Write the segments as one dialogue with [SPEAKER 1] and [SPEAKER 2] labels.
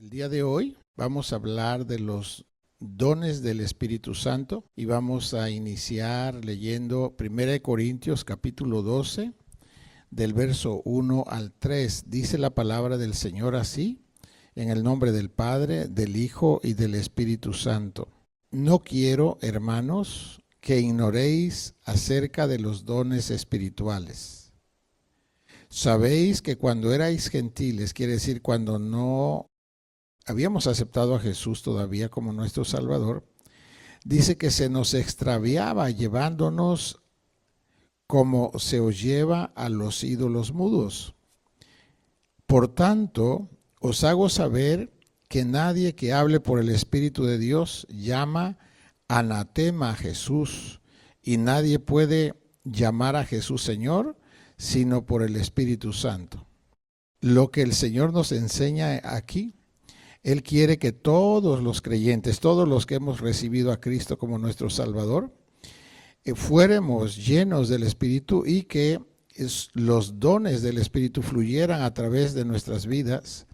[SPEAKER 1] El día de hoy vamos a hablar de los dones del Espíritu Santo y vamos a iniciar leyendo 1 Corintios capítulo 12 del verso 1 al 3. Dice la palabra del Señor así, en el nombre del Padre, del Hijo y del Espíritu Santo. No quiero, hermanos, que ignoréis acerca de los dones espirituales. Sabéis que cuando erais gentiles, quiere decir cuando no habíamos aceptado a Jesús todavía como nuestro Salvador, dice que se nos extraviaba llevándonos como se os lleva a los ídolos mudos. Por tanto, os hago saber que nadie que hable por el Espíritu de Dios llama anatema a Jesús, y nadie puede llamar a Jesús Señor sino por el Espíritu Santo. Lo que el Señor nos enseña aquí, Él quiere que todos los creyentes, todos los que hemos recibido a Cristo como nuestro Salvador, fuéramos llenos del Espíritu y que los dones del Espíritu fluyeran a través de nuestras vidas,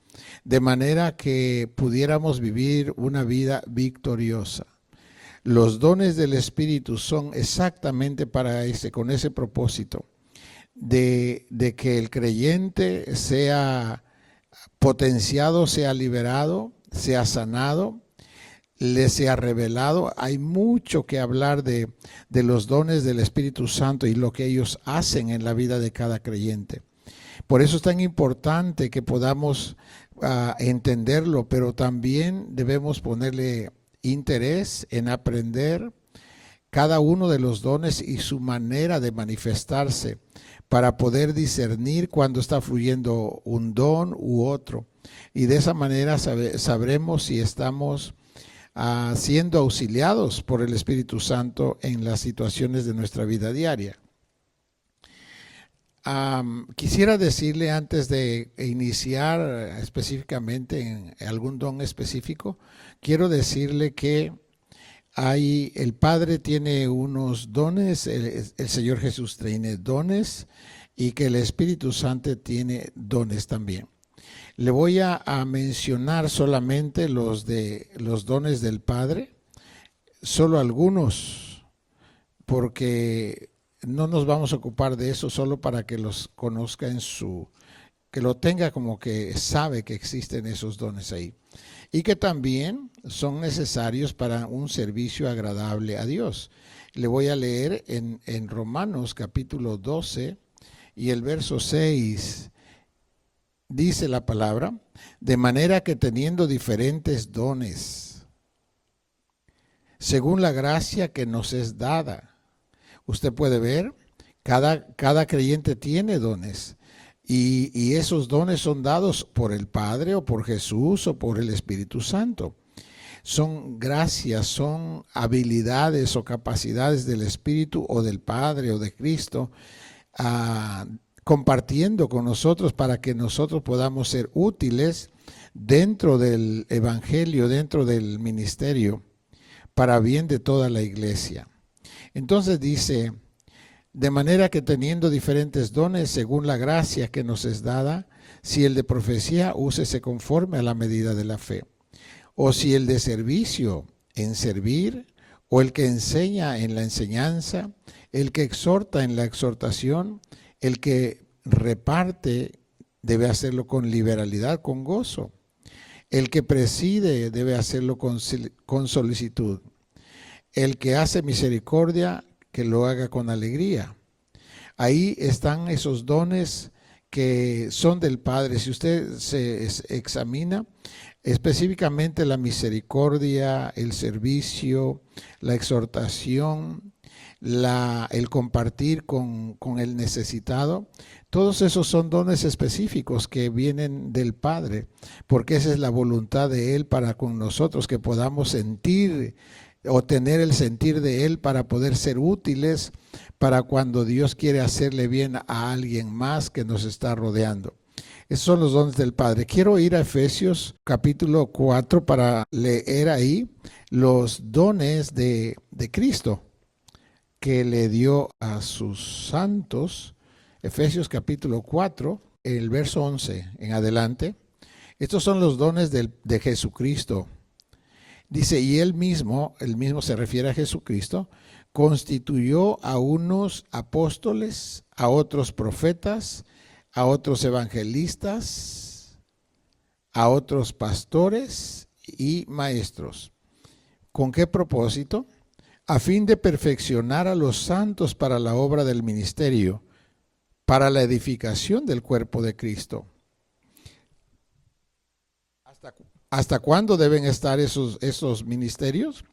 [SPEAKER 1] de manera que pudiéramos vivir una vida victoriosa. Los dones del Espíritu son exactamente con ese propósito, de que el creyente sea potenciado, sea liberado, sea sanado, le sea revelado. Hay mucho que hablar de los dones del Espíritu Santo y lo que ellos hacen en la vida de cada creyente. Por eso es tan importante que podamos entenderlo, pero también debemos ponerle interés en aprender cada uno de los dones y su manera de manifestarse, para poder discernir cuando está fluyendo un don u otro. Y de esa manera sabremos si estamos siendo auxiliados por el Espíritu Santo en las situaciones de nuestra vida diaria. Quisiera decirle, antes de iniciar específicamente en algún don específico, quiero decirle que el Padre tiene unos dones, el Señor Jesús tiene dones, y que el Espíritu Santo tiene dones también. Le voy a mencionar solamente los dones del Padre, solo algunos, porque no nos vamos a ocupar de eso, solo para que los conozca que lo tenga como que sabe que existen esos dones ahí. Y que también son necesarios para un servicio agradable a Dios. Le voy a leer en Romanos capítulo 12 y el verso 6. Dice la palabra, de manera que teniendo diferentes dones, según la gracia que nos es dada. Usted puede ver, cada creyente tiene dones. Y esos dones son dados por el Padre o por Jesús o por el Espíritu Santo. Son gracias, son habilidades o capacidades del Espíritu o del Padre o de Cristo compartiendo con nosotros para que nosotros podamos ser útiles dentro del Evangelio, dentro del ministerio, para bien de toda la iglesia. Entonces dice, de manera que teniendo diferentes dones según la gracia que nos es dada, si el de profecía, úsese conforme a la medida de la fe. O si el de servicio, en servir, o el que enseña en la enseñanza, el que exhorta en la exhortación, el que reparte debe hacerlo con liberalidad, con gozo. El que preside debe hacerlo con solicitud. El que hace misericordia, que lo haga con alegría. Ahí están esos dones que son del Padre. Si usted se examina, específicamente la misericordia, el servicio, la exhortación, el compartir con el necesitado, todos esos son dones específicos que vienen del Padre, porque esa es la voluntad de Él para con nosotros, que podamos sentir o tener el sentir de Él para poder ser útiles para cuando Dios quiere hacerle bien a alguien más que nos está rodeando. Esos son los dones del Padre. Quiero ir a Efesios capítulo 4 para leer ahí los dones de Cristo que le dio a sus santos. Efesios capítulo 4, el verso 11 en adelante. Estos son los dones de Jesucristo. Dice, y él mismo se refiere a Jesucristo, constituyó a unos apóstoles, a otros profetas, a otros evangelistas, a otros pastores y maestros. ¿Con qué propósito? A fin de perfeccionar a los santos para la obra del ministerio, para la edificación del cuerpo de Cristo. ¿Hasta cuándo deben estar esos ministerios?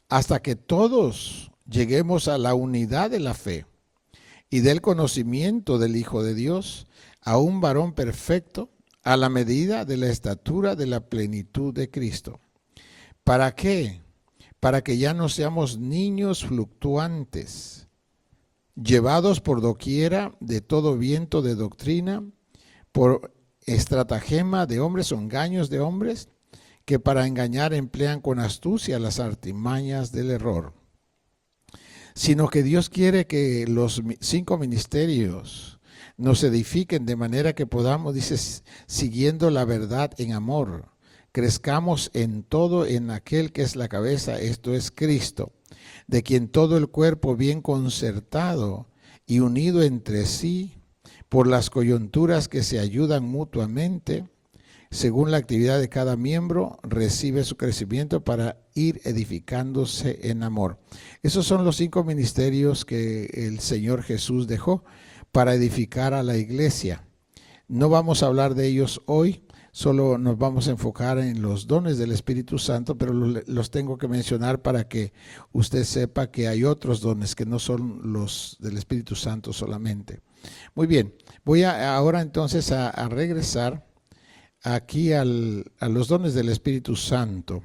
[SPEAKER 1] Hasta que todos lleguemos a la unidad de la fe y del conocimiento del Hijo de Dios, a un varón perfecto, a la medida de la estatura de la plenitud de Cristo. ¿Para qué? Para que ya no seamos niños fluctuantes, llevados por doquiera de todo viento de doctrina, por estratagema de hombres o engaños de hombres, que para engañar emplean con astucia las artimañas del error. Sino que Dios quiere que los 5 ministerios nos edifiquen de manera que podamos, dice, siguiendo la verdad en amor, crezcamos en todo en aquel que es la cabeza, esto es Cristo, de quien todo el cuerpo bien concertado y unido entre sí por las coyunturas que se ayudan mutuamente, según la actividad de cada miembro, recibe su crecimiento para ir edificándose en amor. Esos son los 5 ministerios que el Señor Jesús dejó para edificar a la iglesia. No vamos a hablar de ellos hoy, solo nos vamos a enfocar en los dones del Espíritu Santo, pero los tengo que mencionar para que usted sepa que hay otros dones que no son los del Espíritu Santo solamente. Muy bien, voy ahora entonces a regresar aquí a los dones del Espíritu Santo.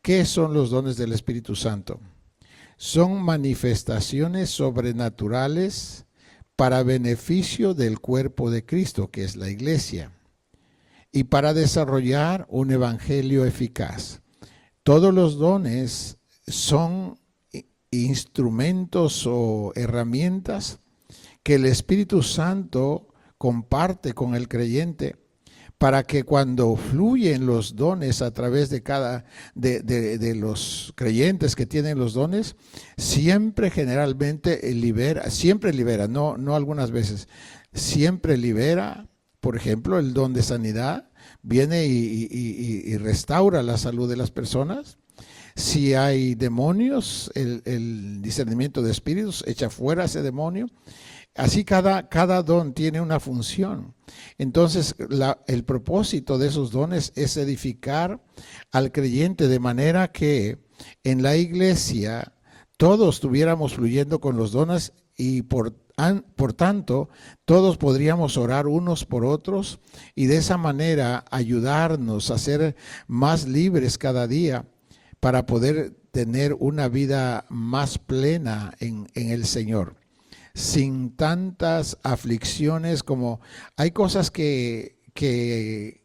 [SPEAKER 1] ¿Qué son los dones del Espíritu Santo? Son manifestaciones sobrenaturales para beneficio del cuerpo de Cristo, que es la iglesia, y para desarrollar un evangelio eficaz. Todos los dones son instrumentos o herramientas que el Espíritu Santo comparte con el creyente, para que cuando fluyen los dones a través de los creyentes que tienen los dones, generalmente siempre libera, no algunas veces, siempre libera. Por ejemplo, el don de sanidad viene y restaura la salud de las personas. Si hay demonios, el discernimiento de espíritus echa fuera ese demonio. Así cada don tiene una función. Entonces, el propósito de esos dones es edificar al creyente de manera que en la iglesia todos estuviéramos fluyendo con los dones y por tanto todos podríamos orar unos por otros y de esa manera ayudarnos a ser más libres cada día para poder tener una vida más plena en el Señor, sin tantas aflicciones. Como hay cosas que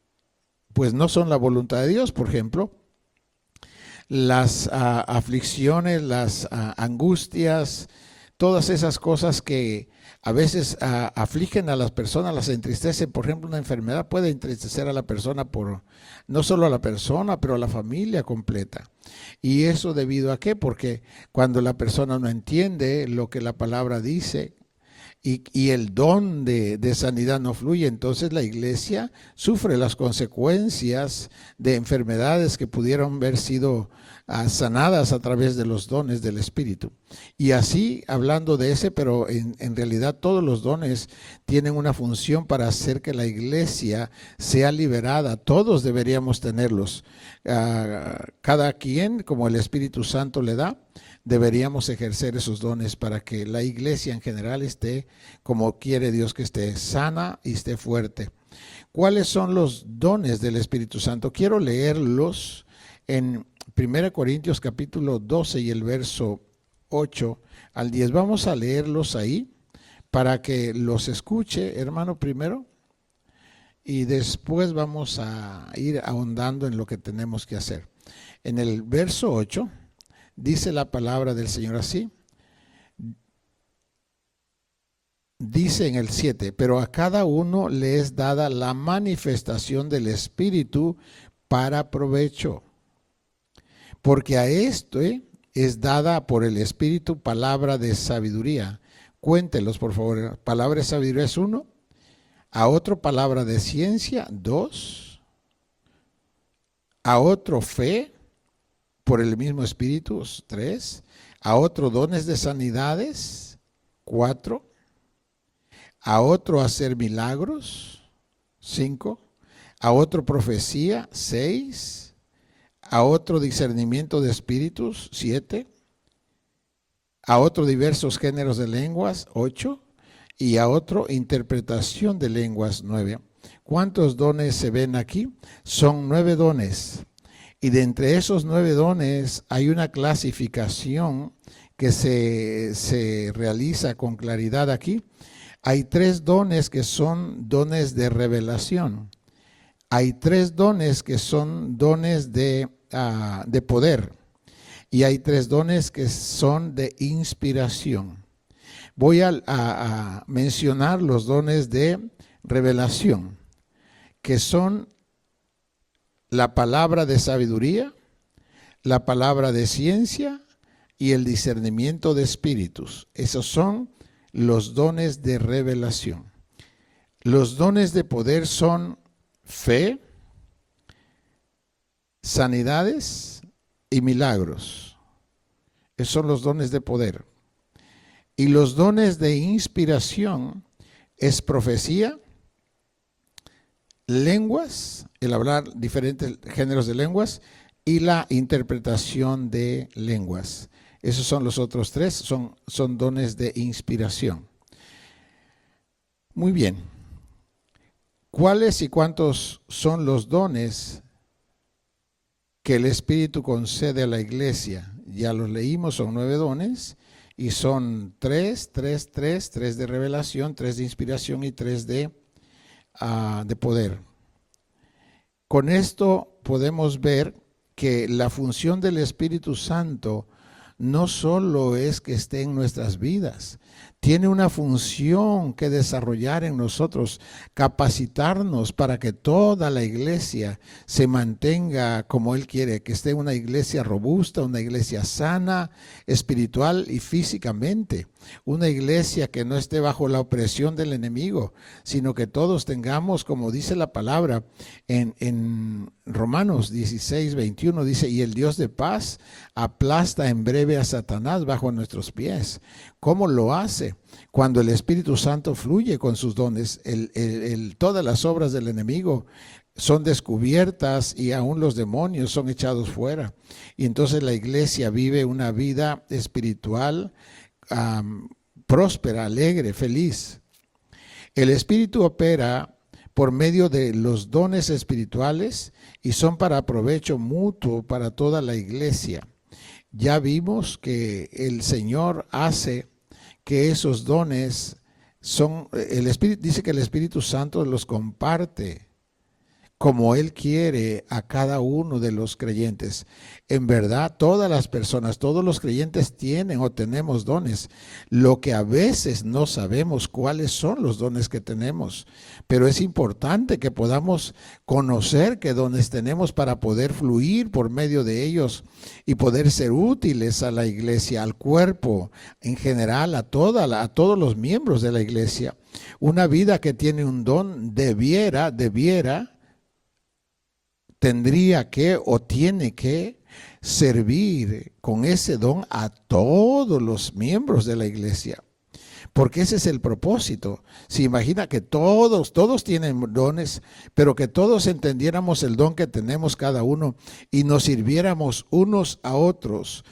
[SPEAKER 1] pues no son la voluntad de Dios. Por ejemplo, las aflicciones, las angustias, todas esas cosas que a veces afligen a las personas, las entristecen. Por ejemplo, una enfermedad puede entristecer a la persona, no solo a la persona, pero a la familia completa. ¿Y eso debido a qué? Porque cuando la persona no entiende lo que la palabra dice y el don de sanidad no fluye, entonces la iglesia sufre las consecuencias de enfermedades que pudieron haber sido sanadas a través de los dones del Espíritu. Y así, hablando de ese, pero en realidad todos los dones tienen una función para hacer que la iglesia sea liberada. Todos deberíamos tenerlos. Cada quien, como el Espíritu Santo le da, deberíamos ejercer esos dones para que la iglesia en general esté como quiere Dios que esté, sana y esté fuerte. ¿Cuáles son los dones del Espíritu Santo? Quiero leerlos en 1 Corintios capítulo 12 y el verso 8 al 10. Vamos a leerlos ahí para que los escuche, hermano, primero, y después vamos a ir ahondando en lo que tenemos que hacer. En el verso 8 dice la palabra del Señor así: dice en el 7, pero a cada uno le es dada la manifestación del Espíritu para provecho. Porque a este es dada por el Espíritu palabra de sabiduría. Cuéntelos, por favor. Palabra de sabiduría es 1. A otro palabra de ciencia, 2. A otro fe por el mismo Espíritu, 3. A otro dones de sanidades, 4. A otro hacer milagros, 5. A otro profecía, 6. A otro discernimiento de espíritus, 7. A otro diversos géneros de lenguas, 8. Y a otro interpretación de lenguas, 9. ¿Cuántos dones se ven aquí? Son 9 dones. Y de entre esos 9 dones hay una clasificación que se realiza con claridad aquí. Hay 3 dones que son dones de revelación. Hay 3 dones que son dones de poder. Y hay 3 dones que son de inspiración. Voy a mencionar los dones de revelación, que son la palabra de sabiduría, la palabra de ciencia y el discernimiento de espíritus. Esos son los dones de revelación. Los dones de poder son fe, sanidades y milagros. Esos son los dones de poder. Y los dones de inspiración es profecía, lenguas, el hablar diferentes géneros de lenguas y la interpretación de lenguas. Esos son los otros 3, son dones de inspiración. Muy bien. ¿Cuáles y cuántos son los dones que el Espíritu concede a la iglesia? Ya los leímos, son 9 dones y son 3 de revelación, 3 de inspiración y 3 de poder. Con esto podemos ver que la función del Espíritu Santo no solo es que esté en nuestras vidas, tiene una función que desarrollar en nosotros, capacitarnos para que toda la iglesia se mantenga como Él quiere, que esté una iglesia robusta, una iglesia sana, espiritual y físicamente. Una iglesia que no esté bajo la opresión del enemigo, sino que todos tengamos, como dice la palabra en Romanos 16, 21, dice, y el Dios de paz aplasta en breve a Satanás bajo nuestros pies. ¿Cómo lo hace? Cuando el Espíritu Santo fluye con sus dones, todas las obras del enemigo son descubiertas y aún los demonios son echados fuera. Y entonces la iglesia vive una vida espiritual próspera, alegre, feliz. El Espíritu opera por medio de los dones espirituales y son para provecho mutuo para toda la iglesia. Ya vimos que el Señor hace que esos dones el Espíritu dice que el Espíritu Santo los comparte como Él quiere a cada uno de los creyentes. En verdad, todas las personas, todos los creyentes tienen o tenemos dones. Lo que a veces no sabemos cuáles son los dones que tenemos, pero es importante que podamos conocer qué dones tenemos para poder fluir por medio de ellos y poder ser útiles a la iglesia, al cuerpo en general, a todos los miembros de la iglesia. Una vida que tiene un don tendría que o tiene que servir con ese don a todos los miembros de la iglesia. Porque ese es el propósito. Se imagina que todos tienen dones, pero que todos entendiéramos el don que tenemos cada uno y nos sirviéramos unos a otros.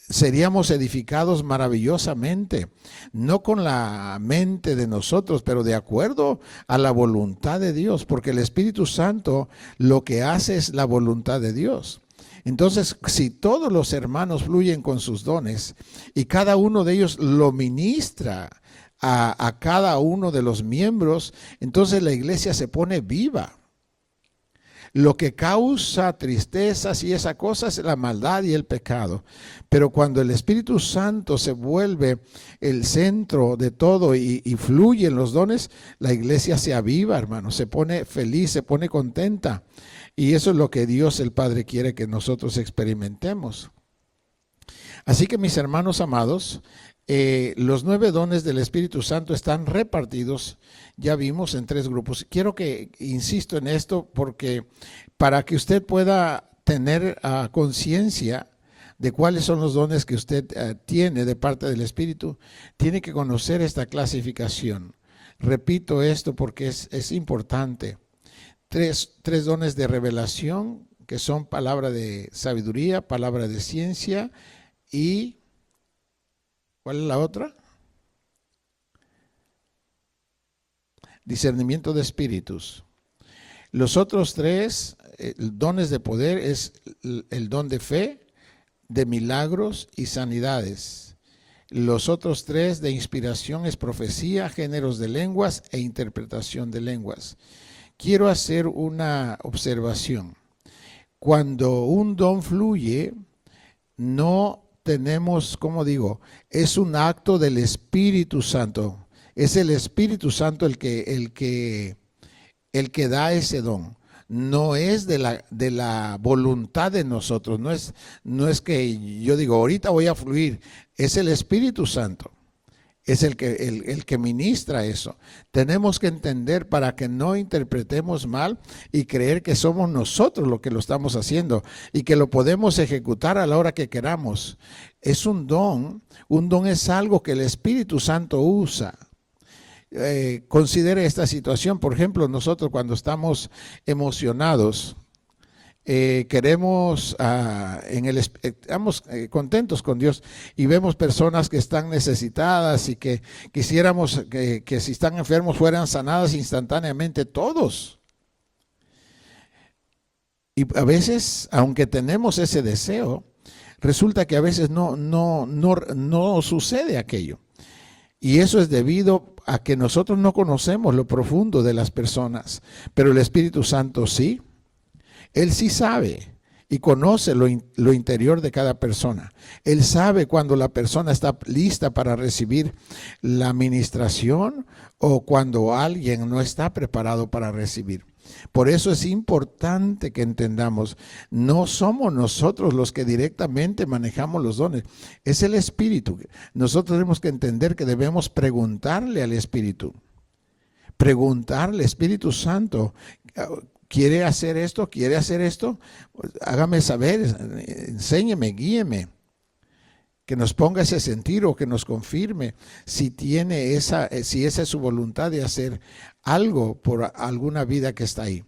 [SPEAKER 1] Seríamos edificados maravillosamente, no con la mente de nosotros, pero de acuerdo a la voluntad de Dios, porque el Espíritu Santo lo que hace es la voluntad de Dios. Entonces, si todos los hermanos fluyen con sus dones y cada uno de ellos lo ministra a cada uno de los miembros, entonces la iglesia se pone viva. Lo que causa tristezas y esa cosa es la maldad y el pecado. Pero cuando el Espíritu Santo se vuelve el centro de todo y fluyen los dones, la iglesia se aviva, hermano, se pone feliz, se pone contenta. Y eso es lo que Dios el Padre quiere que nosotros experimentemos. Así que mis hermanos amados, los 9 dones del Espíritu Santo están repartidos, ya vimos, en 3 grupos. Quiero que insisto en esto porque para que usted pueda tener conciencia de cuáles son los dones que usted tiene de parte del Espíritu, tiene que conocer esta clasificación. Repito esto porque es importante. Tres dones de revelación, que son palabra de sabiduría, palabra de ciencia y... ¿cuál es la otra? Discernimiento de espíritus. Los otros 3 dones de poder es el don de fe, de milagros y sanidades. Los otros 3 de inspiración es profecía, géneros de lenguas e interpretación de lenguas. Quiero hacer una observación. Cuando un don fluye, no tenemos, como digo, es un acto del Espíritu Santo. Es el Espíritu Santo el que da ese don. No es de la voluntad de nosotros. No es que yo digo, ahorita voy a fluir. Es el Espíritu Santo. Es el que ministra eso. Tenemos que entender para que no interpretemos mal y creer que somos nosotros los que lo estamos haciendo y que lo podemos ejecutar a la hora que queramos. Es un don es algo que el Espíritu Santo usa. Considere esta situación, por ejemplo, nosotros cuando estamos emocionados, queremos, estamos contentos con Dios y vemos personas que están necesitadas y que quisiéramos que si están enfermos fueran sanadas instantáneamente todos. Y a veces, aunque tenemos ese deseo, resulta que a veces no sucede aquello. Y eso es debido a que nosotros no conocemos lo profundo de las personas, pero el Espíritu Santo sí. Él sí sabe y conoce lo interior de cada persona. Él sabe cuando la persona está lista para recibir la ministración o cuando alguien no está preparado para recibir. Por eso es importante que entendamos, no somos nosotros los que directamente manejamos los dones, es el Espíritu. Nosotros tenemos que entender que debemos preguntarle al Espíritu. Preguntarle, Espíritu Santo, ¿quiere hacer esto? ¿Quiere hacer esto? Hágame saber, enséñeme, guíeme. Que nos ponga ese sentir o que nos confirme si esa es su voluntad de hacer algo por alguna vida que está ahí.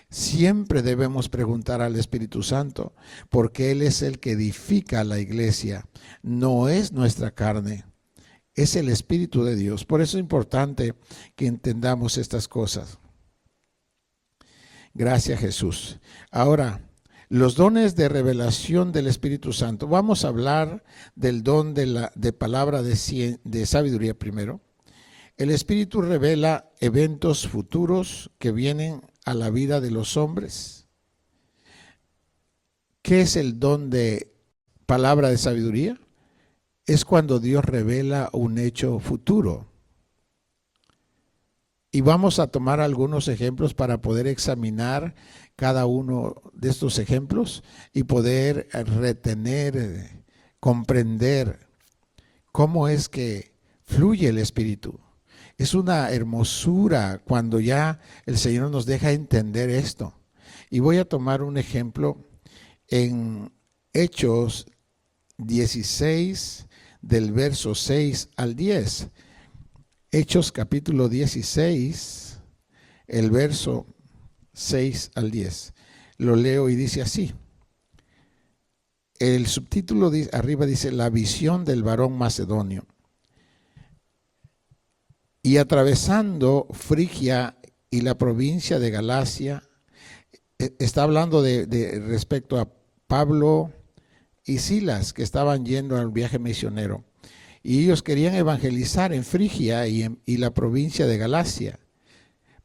[SPEAKER 1] Siempre debemos preguntar al Espíritu Santo, porque Él es el que edifica la iglesia, no es nuestra carne, es el Espíritu de Dios. Por eso es importante que entendamos estas cosas. Gracias, Jesús. Ahora, los dones de revelación del Espíritu Santo. Vamos a hablar del don de palabra de sabiduría primero. El Espíritu revela eventos futuros que vienen a la vida de los hombres. ¿Qué es el don de palabra de sabiduría? Es cuando Dios revela un hecho futuro. Y vamos a tomar algunos ejemplos para poder examinar cada uno de estos ejemplos y poder retener, comprender cómo es que fluye el Espíritu. Es una hermosura cuando ya el Señor nos deja entender esto. Y voy a tomar un ejemplo en Hechos 16, del verso 6 al 10. Hechos capítulo 16, el verso 6 al 10. Lo leo y dice así. El subtítulo arriba dice, la visión del varón macedonio. Y atravesando Frigia y la provincia de Galacia, está hablando de respecto a Pablo y Silas, que estaban yendo al viaje misionero. Y ellos querían evangelizar en Frigia y la provincia de Galacia.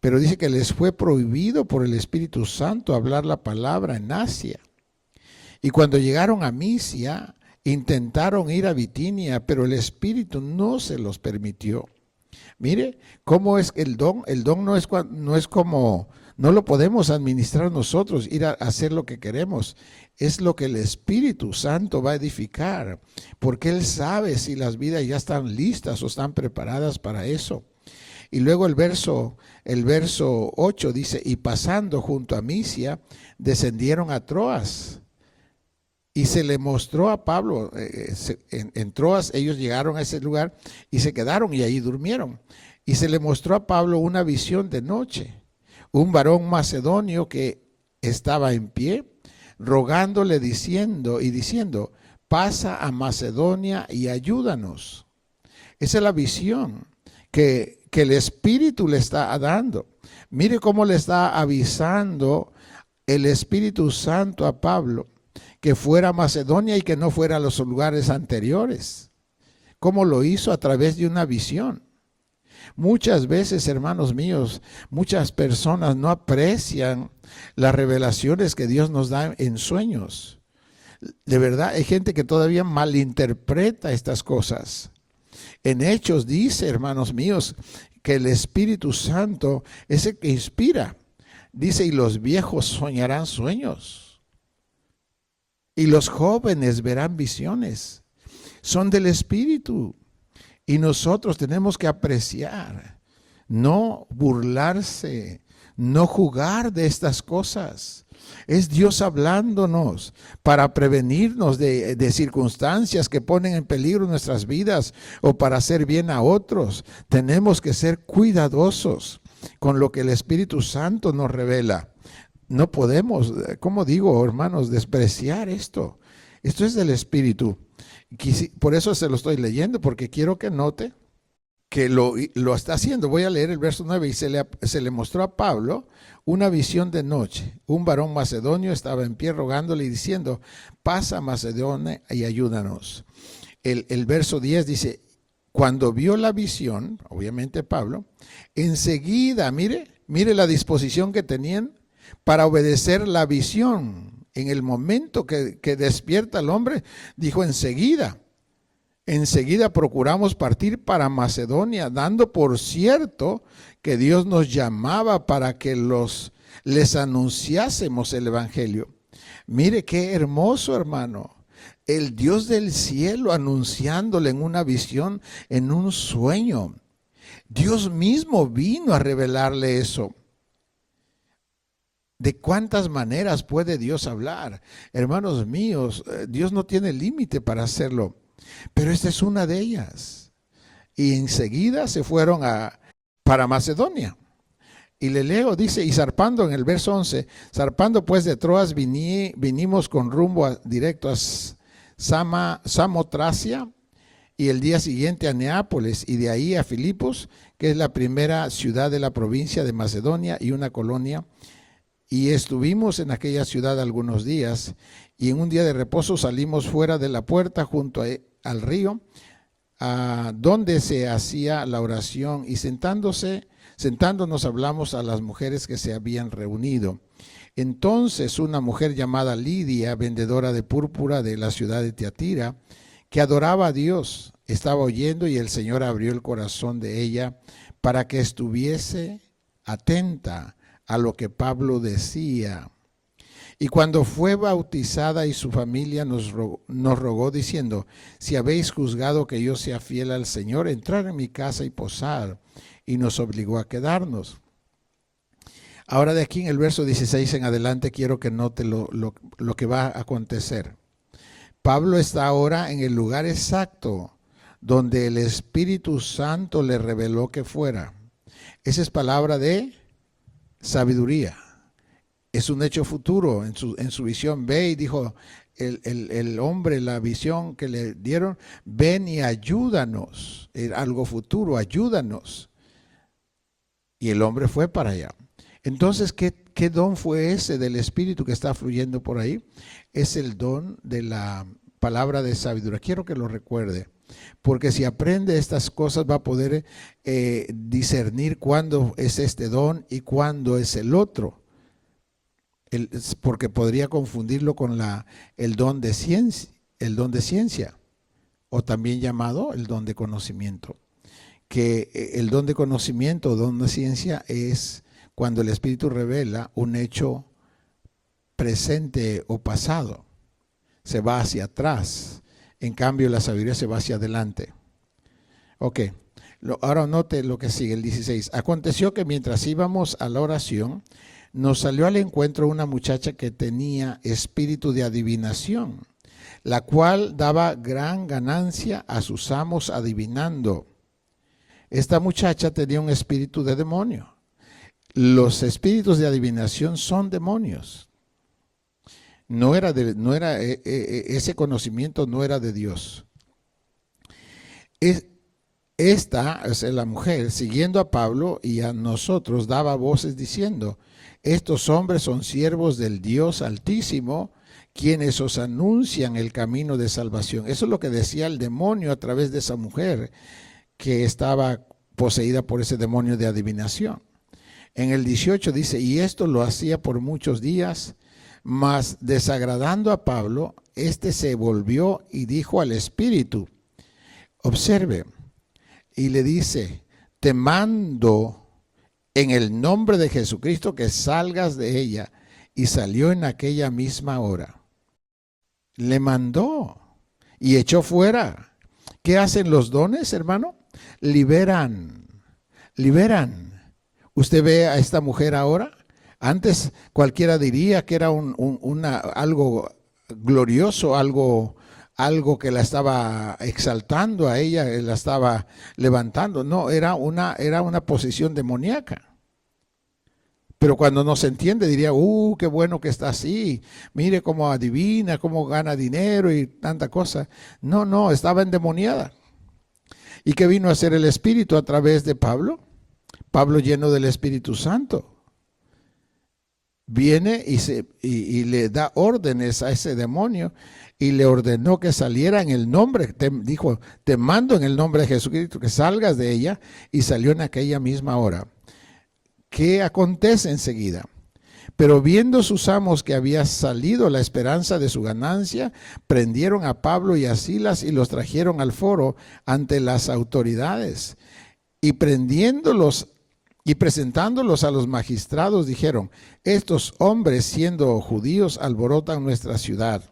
[SPEAKER 1] pero dice que les fue prohibido por el Espíritu Santo hablar la palabra en Asia. Y cuando llegaron a Misia, intentaron ir a Bitinia, pero el Espíritu no se los permitió. Mire, ¿cómo es el don? El don no es como, no lo podemos administrar nosotros, ir a hacer lo que queremos. Es lo que el Espíritu Santo va a edificar, porque Él sabe si las vidas ya están listas o están preparadas para eso. Y luego el verso 8 dice, y pasando junto a Misia, descendieron a Troas. Y se le mostró a Pablo, en Troas ellos llegaron a ese lugar y se quedaron y ahí durmieron. Y se le mostró a Pablo una visión de noche, un varón macedonio que estaba en pie, rogándole diciendo, pasa a Macedonia y ayúdanos. Esa es la visión que el Espíritu le está dando. Mire cómo le está avisando el Espíritu Santo a Pablo que fuera a Macedonia y que no fuera a los lugares anteriores. ¿Cómo lo hizo? A través de una visión. Muchas veces, hermanos míos, muchas personas no aprecian las revelaciones que Dios nos da en sueños. De verdad, hay gente que todavía malinterpreta estas cosas. En Hechos dice, hermanos míos, que el Espíritu Santo es el que inspira. Dice, y los viejos soñarán sueños. Y los jóvenes verán visiones. Son del Espíritu. Y nosotros tenemos que apreciar, no burlarse, no jugar de estas cosas. Es Dios hablándonos para prevenirnos de circunstancias que ponen en peligro nuestras vidas o para hacer bien a otros. Tenemos que ser cuidadosos con lo que el Espíritu Santo nos revela. No podemos, como digo, hermanos, despreciar esto. Esto es del Espíritu. Por eso se lo estoy leyendo, porque quiero que note que lo está haciendo. Voy a leer el verso 9. Y se le mostró a Pablo una visión de noche. Un varón macedonio estaba en pie rogándole y diciendo, pasa a Macedonia y ayúdanos. El verso 10 dice, cuando vio la visión, obviamente Pablo, enseguida, mire la disposición que tenían para obedecer la visión. En el momento que despierta el hombre, dijo enseguida procuramos partir para Macedonia, dando por cierto que Dios nos llamaba para que les anunciásemos el Evangelio. Mire qué hermoso, hermano. El Dios del cielo anunciándole en una visión, en un sueño. Dios mismo vino a revelarle eso. ¿De cuántas maneras puede Dios hablar? Hermanos míos, Dios no tiene límite para hacerlo, pero esta es una de ellas. Y enseguida se fueron para Macedonia. Y le leo, dice, y zarpando en el verso 11, zarpando pues de Troas vinimos con rumbo directo a Samotracia y el día siguiente a Neápolis y de ahí a Filipos, que es la primera ciudad de la provincia de Macedonia y una colonia. Y estuvimos en aquella ciudad algunos días, y en un día de reposo salimos fuera de la puerta junto al río, donde se hacía la oración, y sentándonos hablamos a las mujeres que se habían reunido. Entonces una mujer llamada Lidia, vendedora de púrpura de la ciudad de Tiatira, que adoraba a Dios, estaba oyendo, y el Señor abrió el corazón de ella para que estuviese atenta a lo que Pablo decía. Y cuando fue bautizada y su familia nos rogó diciendo, si habéis juzgado que yo sea fiel al Señor, entrar en mi casa y posar, y nos obligó a quedarnos. Ahora de aquí en el verso 16 en adelante quiero que note lo que va a acontecer. Pablo está ahora en el lugar exacto donde el Espíritu Santo le reveló que fuera. Esa es palabra de sabiduría. Es un hecho futuro. En su visión ve y dijo el hombre, la visión que le dieron, ven y ayúdanos. Algo futuro, ayúdanos. Y el hombre fue para allá. Entonces, ¿qué don fue ese del Espíritu que está fluyendo por ahí? Es el don de la palabra de sabiduría. Quiero que lo recuerde. porque si aprende estas cosas va a poder discernir cuándo es este don y cuándo es el otro. Porque podría confundirlo con el don de ciencia, o también llamado el don de conocimiento. Que el don de conocimiento o don de ciencia es cuando el Espíritu revela un hecho presente o pasado, se va hacia atrás. En cambio, la sabiduría se va hacia adelante. Ok, ahora note lo que sigue, el 16. Aconteció que mientras íbamos a la oración, nos salió al encuentro una muchacha que tenía espíritu de adivinación, la cual daba gran ganancia a sus amos adivinando. Esta muchacha tenía un espíritu de demonio. Los espíritus de adivinación son demonios. Ese conocimiento no era de Dios. Esta, o sea, la mujer, siguiendo a Pablo y a nosotros, daba voces diciendo: estos hombres son siervos del Dios Altísimo, quienes os anuncian el camino de salvación. Eso es lo que decía el demonio a través de esa mujer que estaba poseída por ese demonio de adivinación. En el 18 dice: y esto lo hacía por muchos días, mas desagradando a Pablo, éste se volvió y dijo al espíritu, observe, y le dice: te mando en el nombre de Jesucristo que salgas de ella. Y salió en aquella misma hora. Le mandó y echó fuera. ¿Qué hacen los dones, hermano? Liberan. Usted ve a esta mujer ahora. Antes cualquiera diría que era algo glorioso, algo que la estaba exaltando a ella, la estaba levantando. No, era una posición demoníaca. Pero cuando no se entiende diría: qué bueno que está así, mire cómo adivina, cómo gana dinero y tanta cosa. No, estaba endemoniada. ¿Y qué vino a hacer el Espíritu a través de Pablo? Pablo, lleno del Espíritu Santo, viene y le da órdenes a ese demonio y le ordenó que saliera en el nombre, dijo: te mando en el nombre de Jesucristo que salgas de ella, y salió en aquella misma hora. ¿Qué acontece enseguida? Pero viendo sus amos que había salido la esperanza de su ganancia, prendieron a Pablo y a Silas y los trajeron al foro ante las autoridades. Y prendiéndolos y presentándolos a los magistrados, dijeron: estos hombres, siendo judíos, alborotan nuestra ciudad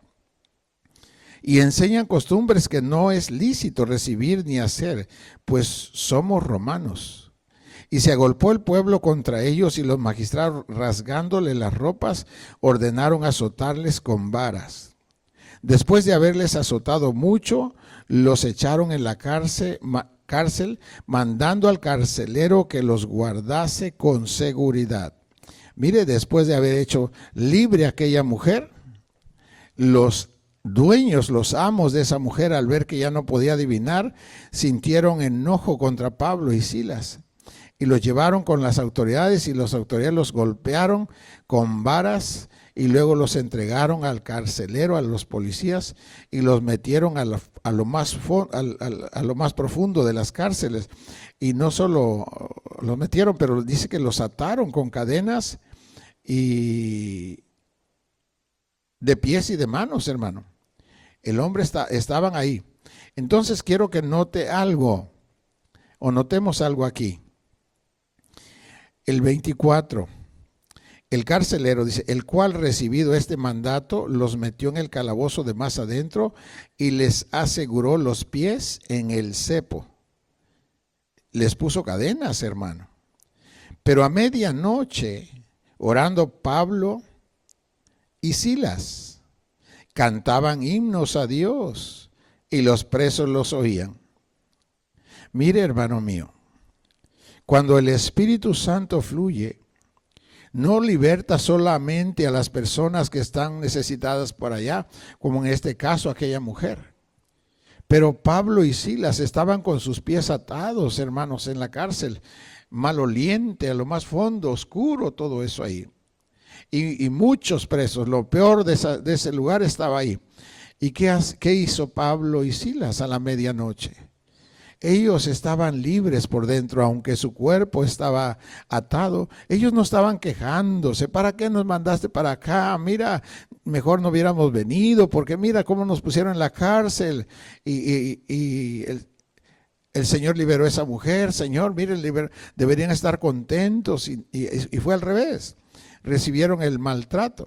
[SPEAKER 1] y enseñan costumbres que no es lícito recibir ni hacer, pues somos romanos. Y se agolpó el pueblo contra ellos, y los magistrados, rasgándole las ropas, ordenaron azotarles con varas. Después de haberles azotado mucho, los echaron en la cárcel, mandando al carcelero que los guardase con seguridad. Mire, después de haber hecho libre a aquella mujer, los dueños, los amos de esa mujer, al ver que ya no podía adivinar, sintieron enojo contra Pablo y Silas. Y los llevaron con las autoridades, y las autoridades los golpearon con varas, y luego los entregaron al carcelero, a los policías, y los metieron a lo más profundo de las cárceles. Y no solo los metieron, pero dice que los ataron con cadenas y de pies y de manos, hermano. El hombre estaban ahí. Entonces quiero que note algo, o notemos algo aquí. El 24, el carcelero dice: el cual, recibido este mandato, los metió en el calabozo de más adentro y les aseguró los pies en el cepo. Les puso cadenas, hermano. Pero a medianoche, orando Pablo y Silas, cantaban himnos a Dios, y los presos los oían. Mire, hermano mío, cuando el Espíritu Santo fluye, no liberta solamente a las personas que están necesitadas por allá, como en este caso aquella mujer. Pero Pablo y Silas estaban con sus pies atados, hermanos, en la cárcel, maloliente, a lo más fondo, oscuro, todo eso ahí. Y muchos presos, lo peor de ese lugar estaba ahí. ¿Y qué hizo Pablo y Silas a la medianoche? Ellos estaban libres por dentro, aunque su cuerpo estaba atado. Ellos no estaban quejándose. ¿Para qué nos mandaste para acá? Mira, mejor no hubiéramos venido, porque mira cómo nos pusieron en la cárcel. Y el Señor liberó a esa mujer. Señor, miren, deberían estar contentos. Y fue al revés. Recibieron el maltrato.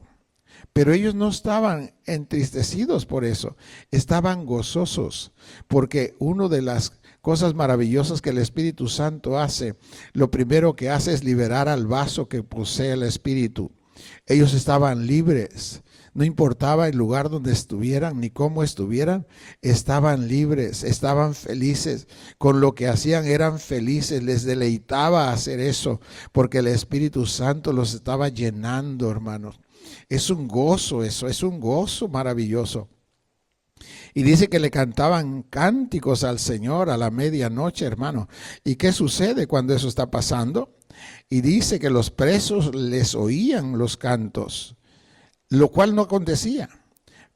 [SPEAKER 1] Pero ellos no estaban entristecidos por eso. Estaban gozosos, porque una de las cosas maravillosas que el Espíritu Santo hace, lo primero que hace es liberar al vaso que posee el Espíritu. Ellos estaban libres, no importaba el lugar donde estuvieran ni cómo estuvieran, estaban libres, estaban felices, con lo que hacían eran felices, les deleitaba hacer eso, porque el Espíritu Santo los estaba llenando, hermanos. Es un gozo eso, es un gozo maravilloso. Y dice que le cantaban cánticos al Señor a la medianoche, hermano. ¿Y qué sucede cuando eso está pasando? Y dice que los presos les oían los cantos, lo cual no acontecía.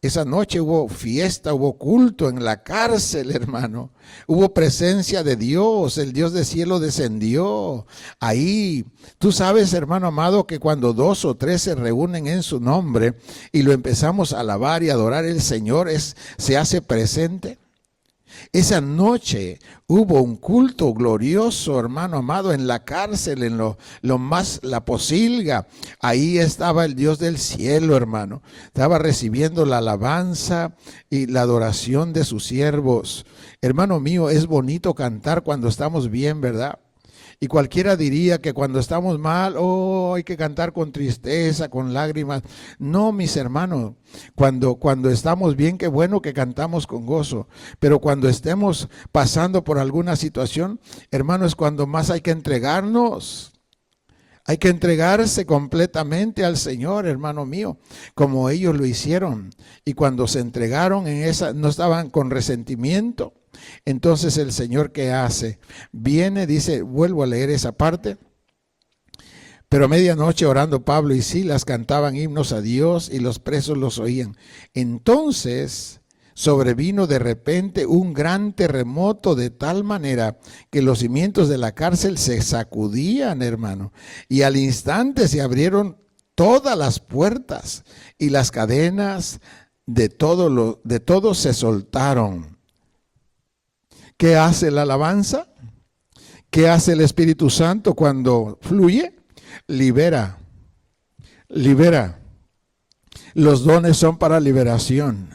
[SPEAKER 1] Esa noche hubo fiesta, hubo culto en la cárcel, hermano. Hubo presencia de Dios, el Dios del cielo descendió ahí. Tú sabes, hermano amado, que cuando 2 o 3 se reúnen en su nombre y lo empezamos a alabar y adorar, el Señor se hace presente. Esa noche hubo un culto glorioso, hermano amado, en la cárcel, en la posilga. Ahí estaba el Dios del cielo, hermano. Estaba recibiendo la alabanza y la adoración de sus siervos. Hermano mío, es bonito cantar cuando estamos bien, ¿verdad? Y cualquiera diría que cuando estamos mal, hay que cantar con tristeza, con lágrimas. No, mis hermanos, cuando estamos bien, qué bueno que cantamos con gozo. Pero cuando estemos pasando por alguna situación, hermano, es cuando más hay que entregarnos. Hay que entregarse completamente al Señor, hermano mío, como ellos lo hicieron. Y cuando se entregaron no estaban con resentimiento. Entonces el Señor, ¿qué hace? Viene, dice, vuelvo a leer esa parte. Pero a medianoche orando Pablo y Silas cantaban himnos a Dios y los presos los oían. Entonces sobrevino de repente un gran terremoto de tal manera que los cimientos de la cárcel se sacudían, hermano. Y al instante se abrieron todas las puertas y las cadenas de todos se soltaron. ¿Qué hace la alabanza? ¿Qué hace el Espíritu Santo cuando fluye? Libera. Los dones son para liberación.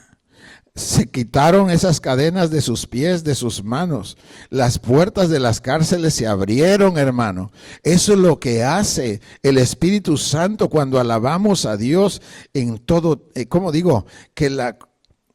[SPEAKER 1] Se quitaron esas cadenas de sus pies, de sus manos. Las puertas de las cárceles se abrieron, hermano. Eso es lo que hace el Espíritu Santo cuando alabamos a Dios en todo. ¿Cómo digo? Que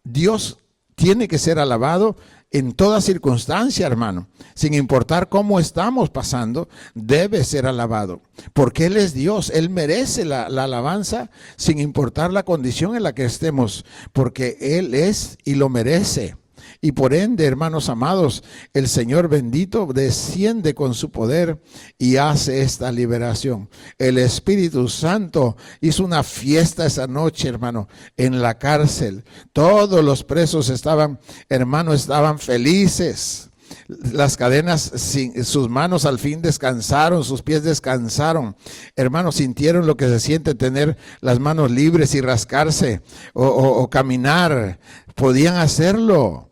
[SPEAKER 1] Dios tiene que ser alabado en toda circunstancia, hermano. Sin importar cómo estamos pasando, debe ser alabado. Porque Él es Dios. Él merece la alabanza sin importar la condición en la que estemos. Porque Él es y lo merece. Y por ende, hermanos amados, el Señor bendito desciende con su poder y hace esta liberación. El Espíritu Santo hizo una fiesta esa noche, hermano, en la cárcel. Todos los presos estaban felices. Las cadenas, sus manos al fin descansaron, sus pies descansaron. Hermanos, sintieron lo que se siente tener las manos libres y rascarse o caminar. Podían hacerlo.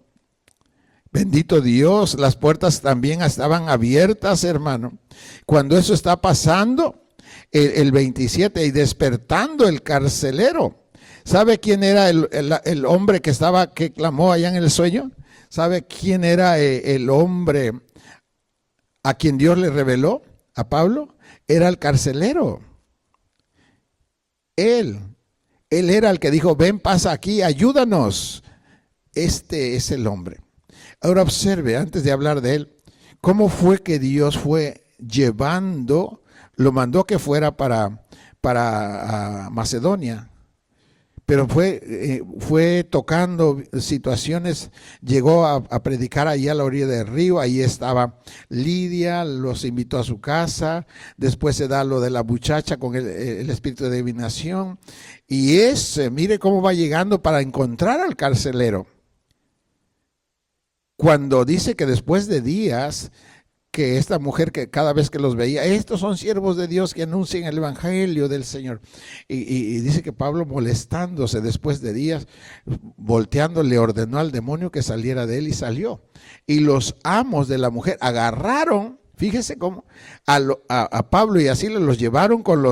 [SPEAKER 1] Bendito Dios, las puertas también estaban abiertas, hermano. Cuando eso está pasando, el 27, y despertando el carcelero. ¿Sabe quién era el hombre que clamó allá en el sueño? ¿Sabe quién era el hombre a quien Dios le reveló a Pablo? Era el carcelero. Él era el que dijo, ven, pasa aquí, ayúdanos. Este es el hombre. Ahora observe, antes de hablar de él, cómo fue que Dios lo mandó que fuera para Macedonia, pero fue tocando situaciones, llegó a predicar allá a la orilla del río. Ahí estaba Lidia, los invitó a su casa. Después se da lo de la muchacha con el espíritu de adivinación. Y mire cómo va llegando para encontrar al carcelero. Cuando dice que después de días, que esta mujer que cada vez que los veía, estos son siervos de Dios que anuncian el evangelio del Señor. Y dice que Pablo, molestándose después de días, volteando, le ordenó al demonio que saliera de él y salió. Y los amos de la mujer agarraron, fíjese cómo, a Pablo y así los llevaron con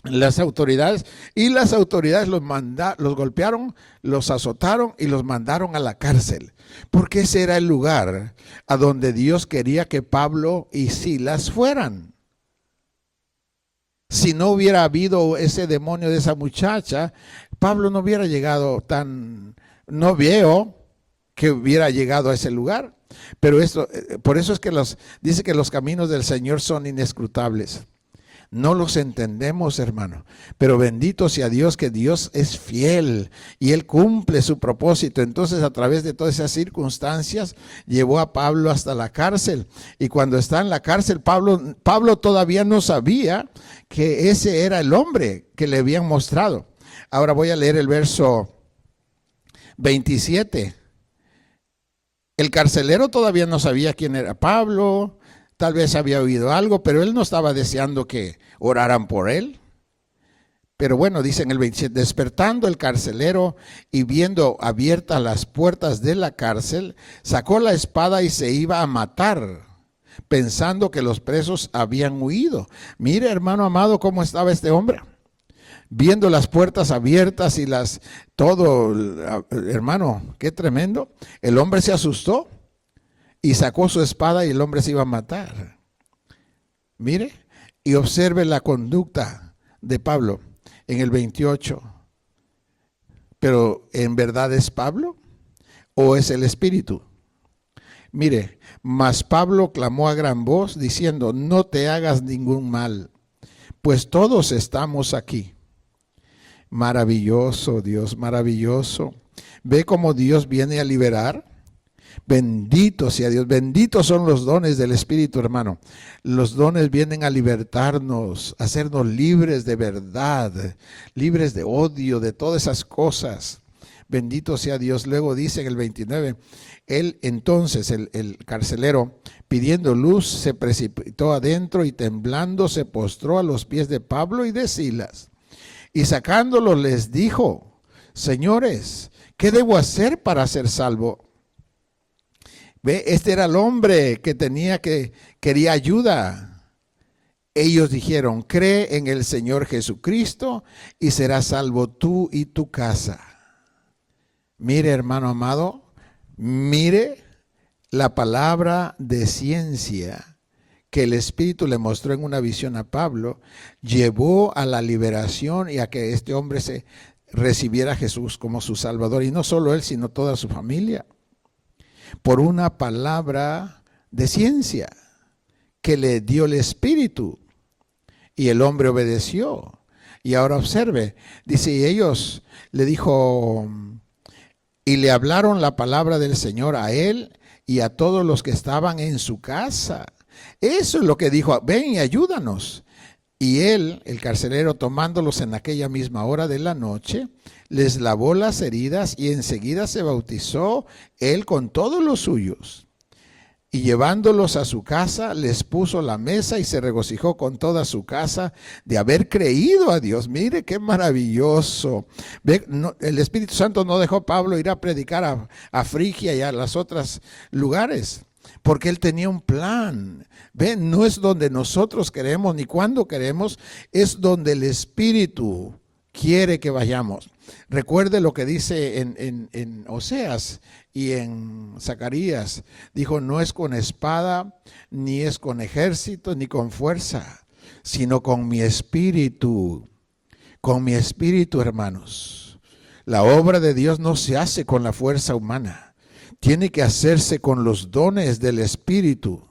[SPEAKER 1] las autoridades, y las autoridades los golpearon, los azotaron y los mandaron a la cárcel, porque ese era el lugar a donde Dios quería que Pablo y Silas fueran. Si no hubiera habido ese demonio de esa muchacha, Pablo no hubiera llegado no veo que hubiera llegado a ese lugar. Pero por eso es que dice que los caminos del Señor son inescrutables. No los entendemos, hermano, pero bendito sea Dios, que Dios es fiel y Él cumple su propósito. Entonces, a través de todas esas circunstancias, llevó a Pablo hasta la cárcel. Y cuando está en la cárcel, Pablo todavía no sabía que ese era el hombre que le habían mostrado. Ahora voy a leer el verso 27. El carcelero todavía no sabía quién era Pablo. Tal vez había oído algo, pero él no estaba deseando que oraran por él. Pero bueno, dice en el 27, despertando el carcelero y viendo abiertas las puertas de la cárcel, sacó la espada y se iba a matar, pensando que los presos habían huido. Mire, hermano amado, cómo estaba este hombre. Viendo las puertas abiertas y todo, hermano, qué tremendo. El hombre se asustó y sacó su espada y el hombre se iba a matar. Mire, y observe la conducta de Pablo en el 28. Pero ¿en verdad es Pablo o es el Espíritu? Mire, mas Pablo clamó a gran voz diciendo, no te hagas ningún mal, pues todos estamos aquí. Maravilloso, Dios, maravilloso. ¿Ve cómo Dios viene a liberar? Bendito sea Dios, benditos son los dones del Espíritu, hermano. Los dones vienen a libertarnos, a hacernos libres de verdad, libres de odio, de todas esas cosas. Bendito sea Dios. Luego dice en el 29, él entonces, el carcelero, pidiendo luz, se precipitó adentro y temblando se postró a los pies de Pablo y de Silas. Y sacándolos les dijo, señores, ¿qué debo hacer para ser salvo? Ve, este era el hombre que quería ayuda. Ellos dijeron, cree en el Señor Jesucristo y serás salvo tú y tu casa. Mire, hermano amado, mire la palabra de ciencia que el Espíritu le mostró en una visión a Pablo, llevó a la liberación y a que este hombre se recibiera a Jesús como su Salvador. Y no solo él, sino toda su familia. Por una palabra de ciencia que le dio el Espíritu. Y el hombre obedeció. Y ahora observe, dice, y ellos le dijo, y le hablaron la palabra del Señor a él y a todos los que estaban en su casa. Eso es lo que dijo, ven y ayúdanos. Y él, el carcelero, tomándolos en aquella misma hora de la noche, les lavó las heridas y enseguida se bautizó él con todos los suyos. Y llevándolos a su casa, les puso la mesa y se regocijó con toda su casa de haber creído a Dios. Mire qué maravilloso. Ve, el Espíritu Santo no dejó a Pablo ir a predicar a Frigia y a los otros lugares, porque él tenía un plan. Ven, no es donde nosotros queremos ni cuando queremos, es donde el Espíritu quiere que vayamos. Recuerde lo que dice en Oseas y en Zacarías. Dijo, no es con espada, ni es con ejército, ni con fuerza, sino con mi espíritu. Con mi espíritu, hermanos. La obra de Dios no se hace con la fuerza humana. Tiene que hacerse con los dones del Espíritu.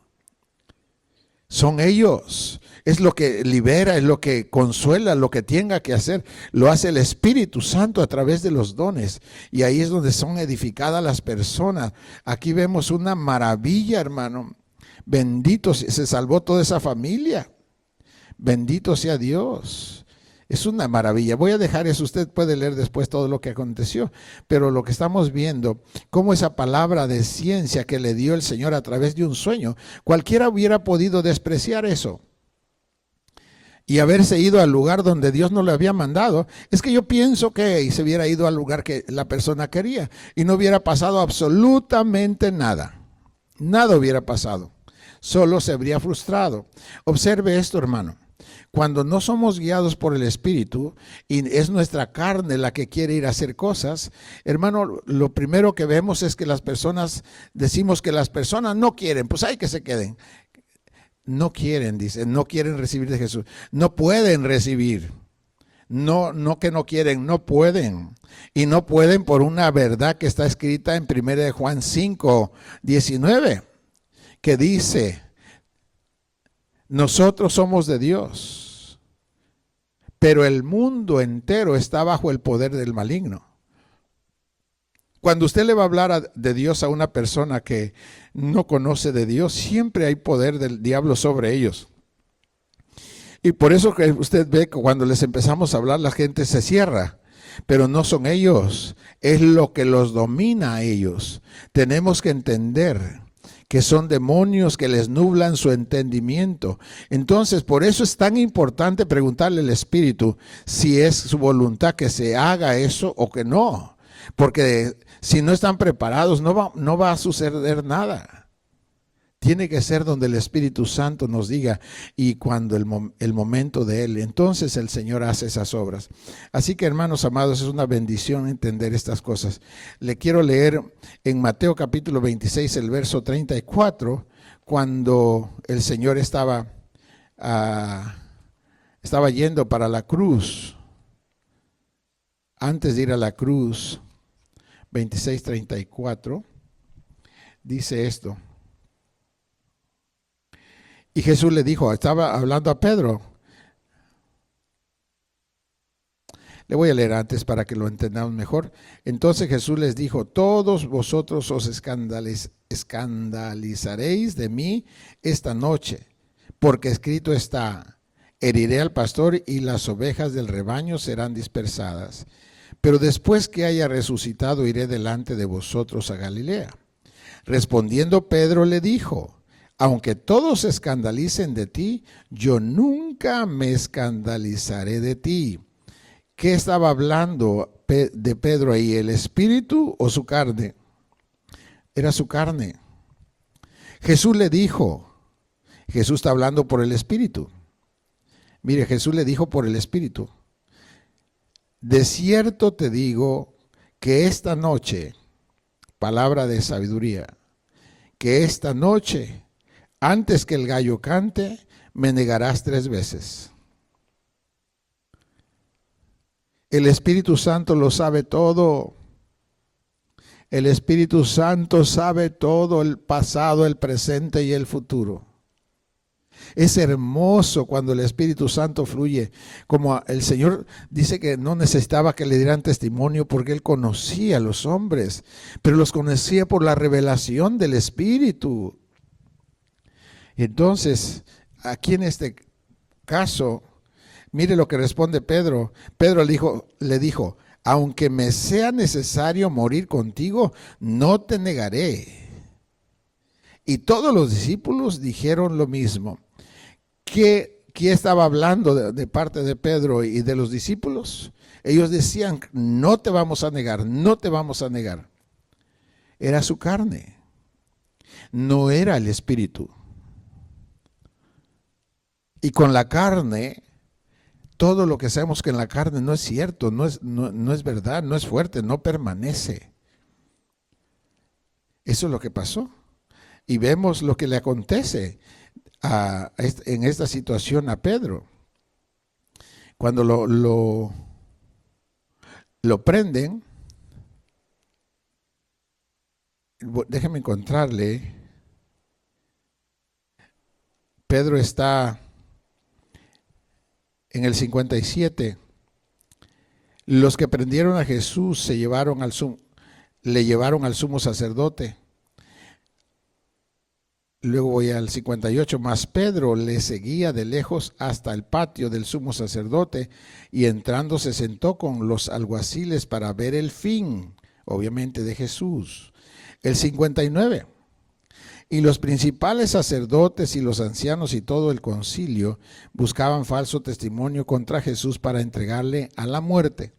[SPEAKER 1] Son ellos. Es lo que libera, es lo que consuela, lo que tenga que hacer. Lo hace el Espíritu Santo a través de los dones. Y ahí es donde son edificadas las personas. Aquí vemos una maravilla, hermano. Bendito, se salvó toda esa familia. Bendito sea Dios. Es una maravilla. Voy a dejar eso, usted puede leer después todo lo que aconteció, pero lo que estamos viendo, cómo esa palabra de ciencia que le dio el Señor a través de un sueño, cualquiera hubiera podido despreciar eso y haberse ido al lugar donde Dios no le había mandado. Es que yo pienso que y se hubiera ido al lugar que la persona quería y no hubiera pasado absolutamente nada. Nada hubiera pasado. Solo se habría frustrado. Observe esto, hermano. Cuando no somos guiados por el Espíritu y es nuestra carne la que quiere ir a hacer cosas, hermano, lo primero que vemos es que las personas, decimos que las personas no quieren, pues hay que se queden. No quieren, dicen, no quieren recibir de Jesús. No pueden recibir. No que no quieren, no pueden. Y no pueden por una verdad que está escrita en 1 Juan 5, 19, que dice, nosotros somos de Dios, pero el mundo entero está bajo el poder del maligno. Cuando usted le va a hablar de Dios a una persona que no conoce de Dios, siempre hay poder del diablo sobre ellos. Y por eso que usted ve que cuando les empezamos a hablar, la gente se cierra. Pero no son ellos, es lo que los domina a ellos. Tenemos que entender que son demonios que les nublan su entendimiento. Entonces, por eso es tan importante preguntarle al Espíritu si es su voluntad que se haga eso o que no. Porque si no están preparados, no va a suceder nada. Tiene que ser donde el Espíritu Santo nos diga y cuando el momento de Él. Entonces el Señor hace esas obras. Así que, hermanos amados, es una bendición entender estas cosas. Le quiero leer en Mateo capítulo 26, el verso 34, cuando el Señor estaba yendo para la cruz. Antes de ir a la cruz, 26:34, dice esto. Y Jesús le dijo, estaba hablando a Pedro. Le voy a leer antes para que lo entendamos mejor. Entonces Jesús les dijo, todos vosotros os escandalizaréis de mí esta noche, porque escrito está, heriré al pastor y las ovejas del rebaño serán dispersadas. Pero después que haya resucitado iré delante de vosotros a Galilea. Respondiendo Pedro le dijo, aunque todos se escandalicen de ti, yo nunca me escandalizaré de ti. ¿Qué estaba hablando de Pedro ahí? ¿El espíritu o su carne? Era su carne. Jesús le dijo, Jesús está hablando por el espíritu. Mire, Jesús le dijo por el espíritu. De cierto te digo que esta noche, palabra de sabiduría, que esta noche, antes que el gallo cante, me negarás 3 veces. El Espíritu Santo lo sabe todo. El Espíritu Santo sabe todo, el pasado, el presente y el futuro. Es hermoso cuando el Espíritu Santo fluye. Como el Señor dice que no necesitaba que le dieran testimonio porque Él conocía a los hombres, pero los conocía por la revelación del Espíritu. Entonces, aquí en este caso, mire lo que responde Pedro. Pedro le dijo, aunque me sea necesario morir contigo, no te negaré. Y todos los discípulos dijeron lo mismo. ¿Qué estaba hablando de parte de Pedro y de los discípulos? Ellos decían, no te vamos a negar, no te vamos a negar. Era su carne, no era el espíritu. Y con la carne, todo lo que sabemos que en la carne no es cierto, no es verdad, no es fuerte, no permanece. Eso es lo que pasó. Y vemos lo que le acontece en esta situación a Pedro. Cuando lo prenden, déjeme encontrarle. Pedro está en el 57. Los que prendieron a Jesús le llevaron al sumo sacerdote. Luego voy al 58, mas Pedro le seguía de lejos hasta el patio del sumo sacerdote y entrando se sentó con los alguaciles para ver el fin, obviamente de Jesús. El 59, y los principales sacerdotes y los ancianos y todo el concilio buscaban falso testimonio contra Jesús para entregarle a la muerte.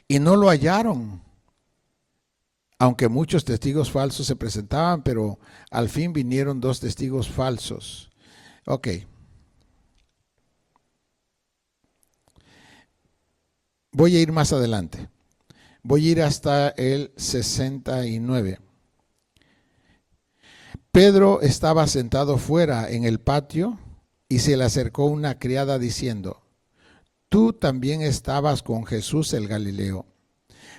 [SPEAKER 1] Y no lo hallaron, aunque muchos testigos falsos se presentaban, pero al fin vinieron 2 testigos falsos. Ok. Voy a ir más adelante. Voy a ir hasta el 69. Pedro estaba sentado fuera en el patio y se le acercó una criada diciendo: tú también estabas con Jesús el Galileo.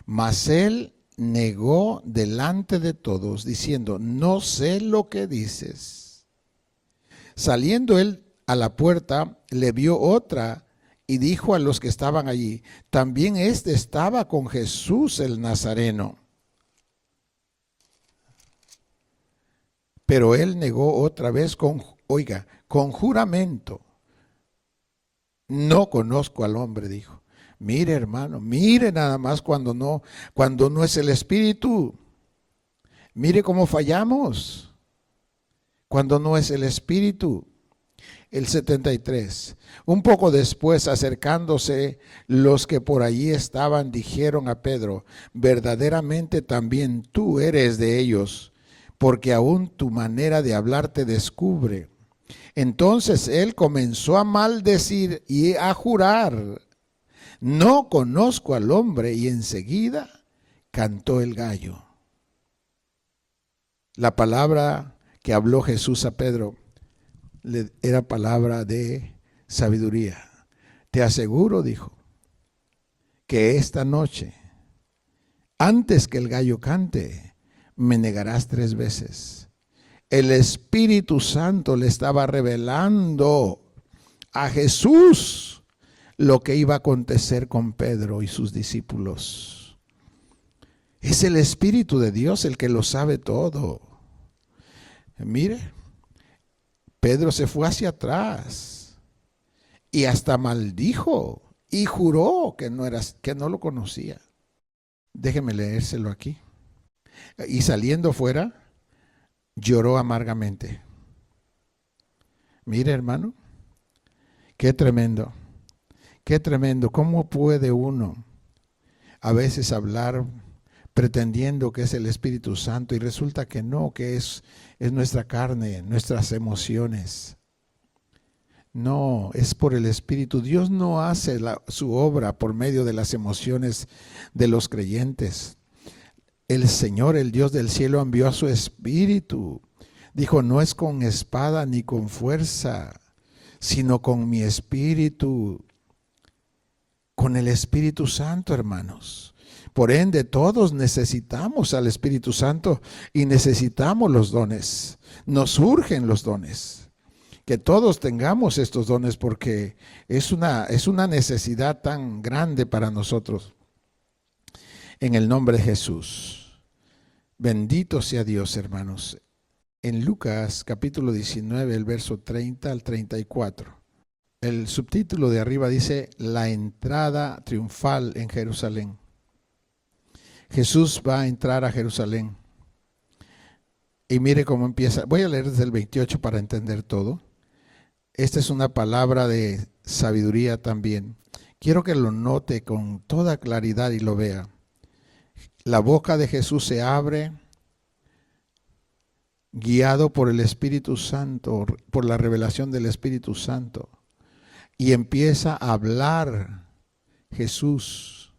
[SPEAKER 1] Mas él negó delante de todos, diciendo: no sé lo que dices. Saliendo él a la puerta, le vio otra y dijo a los que estaban allí: también éste estaba con Jesús el Nazareno. Pero él negó otra vez con juramento: no conozco al hombre, dijo. Mire, hermano, mire nada más cuando no es el Espíritu. Mire cómo fallamos cuando no es el Espíritu. El 73. Un poco después, acercándose los que por allí estaban, dijeron a Pedro: verdaderamente también tú eres de ellos, porque aún tu manera de hablar te descubre. Entonces él comenzó a maldecir y a jurar: no conozco al hombre, y enseguida cantó el gallo. La palabra que habló Jesús a Pedro era palabra de sabiduría. Te aseguro, dijo, que esta noche, antes que el gallo cante, me negarás 3 veces. El Espíritu Santo le estaba revelando a Jesús lo que iba a acontecer con Pedro y sus discípulos. Es el Espíritu de Dios el que lo sabe todo. Mire, Pedro se fue hacia atrás y hasta maldijo y juró que no lo conocía. Déjeme leérselo aquí. Y saliendo fuera, lloró amargamente. Mire, hermano, qué tremendo. Qué tremendo. ¿Cómo puede uno a veces hablar pretendiendo que es el Espíritu Santo y resulta que no, que es nuestra carne, nuestras emociones? No, es por el Espíritu. Dios no hace su obra por medio de las emociones de los creyentes. El Señor, el Dios del cielo, envió a su Espíritu. Dijo: no es con espada ni con fuerza, sino con mi Espíritu. Con el Espíritu Santo, hermanos. Por ende, todos necesitamos al Espíritu Santo y necesitamos los dones. Nos urgen los dones. Que todos tengamos estos dones porque es una necesidad tan grande para nosotros. En el nombre de Jesús. Bendito sea Dios, hermanos. En Lucas capítulo 19, el verso 30 al 34. El subtítulo de arriba dice: la entrada triunfal en Jerusalén. Jesús va a entrar a Jerusalén. Y mire cómo empieza. Voy a leer desde el 28 para entender todo. Esta es una palabra de sabiduría también. Quiero que lo note con toda claridad y lo vea. La boca de Jesús se abre, guiado por el Espíritu Santo, por la revelación del Espíritu Santo. Y empieza a hablar Jesús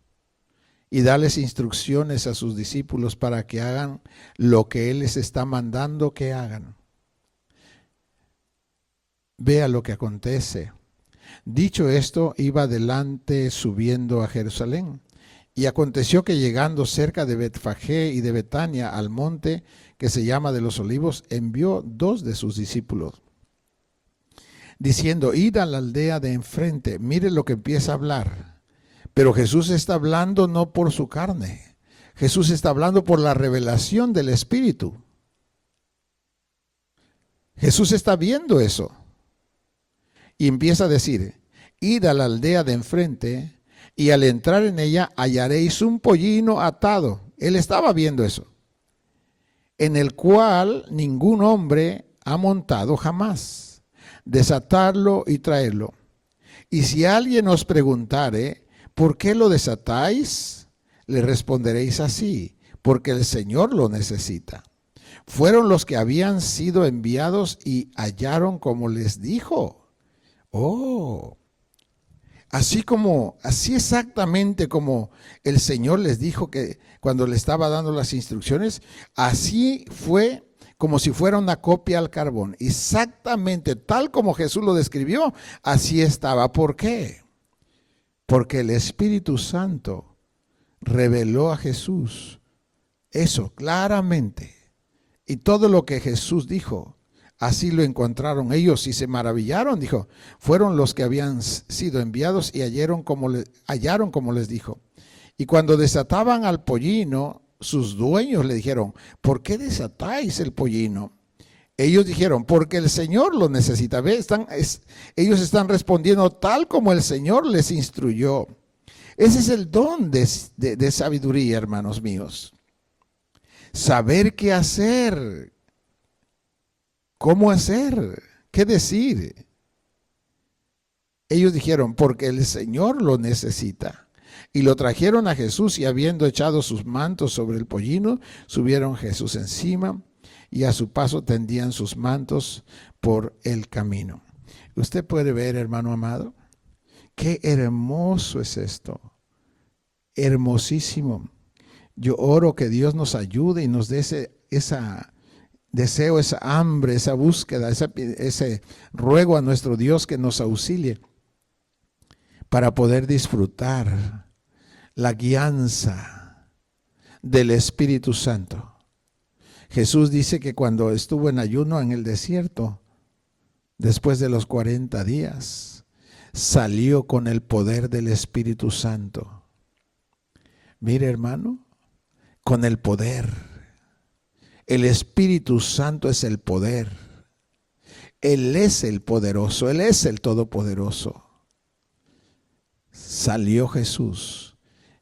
[SPEAKER 1] y darles instrucciones a sus discípulos para que hagan lo que Él les está mandando que hagan. Vea lo que acontece. Dicho esto, iba adelante subiendo a Jerusalén. Y aconteció que llegando cerca de Betfagé y de Betania al monte que se llama de los Olivos, envió 2 de sus discípulos, diciendo: id a la aldea de enfrente. Mire lo que empieza a hablar. Pero Jesús está hablando no por su carne. Jesús está hablando por la revelación del Espíritu. Jesús está viendo eso y empieza a decir, id a la aldea de enfrente y al entrar en ella hallaréis un pollino atado. Él estaba viendo eso, en el cual ningún hombre ha montado jamás. Desatarlo y traerlo. Y si alguien os preguntare, ¿por qué lo desatáis? Le responderéis así, porque el Señor lo necesita. Fueron los que habían sido enviados y hallaron como les dijo. Oh, así exactamente como el Señor les dijo que cuando le estaba dando las instrucciones, así fue como si fuera una copia al carbón. Exactamente tal como Jesús lo describió, así estaba. ¿Por qué? Porque el Espíritu Santo reveló a Jesús eso claramente. Y todo lo que Jesús dijo, así lo encontraron ellos y se maravillaron. Dijo, fueron los que habían sido enviados y hallaron como les dijo. Y cuando desataban al pollino, sus dueños le dijeron, ¿por qué desatáis el pollino? Ellos dijeron, porque el Señor lo necesita. ¿Ve? Ellos están respondiendo tal como el Señor les instruyó. Ese es el don de sabiduría, hermanos míos. Saber qué hacer, cómo hacer, qué decir. Ellos dijeron, porque el Señor lo necesita. Y lo trajeron a Jesús y habiendo echado sus mantos sobre el pollino, subieron Jesús encima y a su paso tendían sus mantos por el camino. Usted puede ver, hermano amado, qué hermoso es esto. Hermosísimo. Yo oro que Dios nos ayude y nos dé ese deseo, esa hambre, esa búsqueda, ese ruego a nuestro Dios que nos auxilie para poder disfrutar la guianza del Espíritu Santo. Jesús dice que cuando estuvo en ayuno en el desierto, después de los 40 días, salió con el poder del Espíritu Santo. Mire, hermano, con el poder. El Espíritu Santo es el poder. Él es el poderoso, Él es el todopoderoso. Salió Jesús